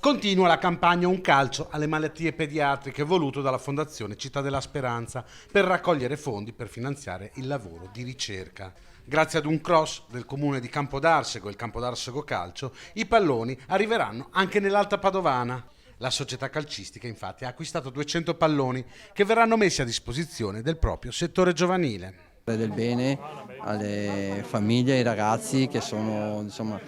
Continua la campagna Un calcio alle malattie pediatriche voluto dalla Fondazione Città della Speranza per raccogliere fondi per finanziare il lavoro di ricerca. Grazie ad un cross del comune di Campodarsego e il Campodarsego Calcio, i palloni arriveranno anche nell'Alta Padovana. La società calcistica infatti ha acquistato 200 palloni che verranno messi a disposizione del proprio settore giovanile. Del bene alle famiglie e ai ragazzi che sono, insomma,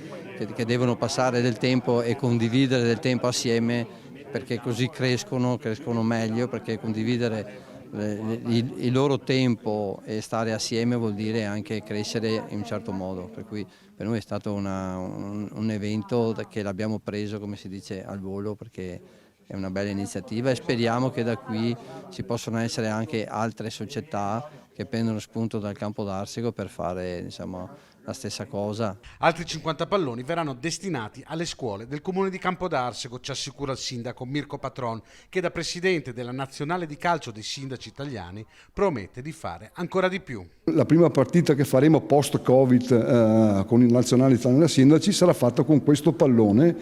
che devono passare del tempo e condividere del tempo assieme, perché così crescono meglio, perché condividere il loro tempo e stare assieme vuol dire anche crescere in un certo modo, per cui per noi è stato un evento che l'abbiamo preso, come si dice, al volo, perché è una bella iniziativa e speriamo che da qui ci possano essere anche altre società che prendono spunto dal Campo d'Arsego per fare, insomma, la stessa cosa. Altri 50 palloni verranno destinati alle scuole del comune di Campodarsego, ci assicura il sindaco Mirko Patron, che da presidente della nazionale di calcio dei sindaci italiani promette di fare ancora di più. La prima partita che faremo post-Covid con il nazionale italiano dei sindaci sarà fatta con questo pallone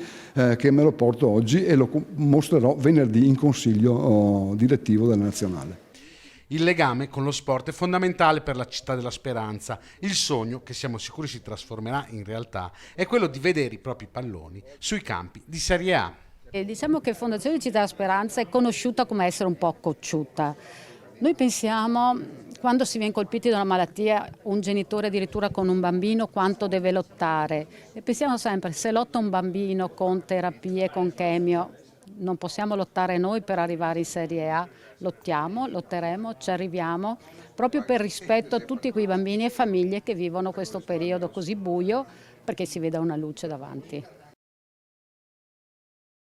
che me lo porto oggi e lo mostrerò venerdì in consiglio direttivo della nazionale. Il legame con lo sport è fondamentale per la Città della Speranza. Il sogno, che siamo sicuri si trasformerà in realtà, è quello di vedere i propri palloni sui campi di Serie A. Diciamo che Fondazione Città della Speranza è conosciuta come essere un po' cocciuta. Noi pensiamo, quando si viene colpiti da una malattia, un genitore addirittura con un bambino, quanto deve lottare. E pensiamo sempre, se lotta un bambino con terapie, con chemio, non possiamo lottare noi per arrivare in Serie A. Lottiamo, lotteremo, ci arriviamo, proprio per rispetto a tutti quei bambini e famiglie che vivono questo periodo così buio, perché si veda una luce davanti.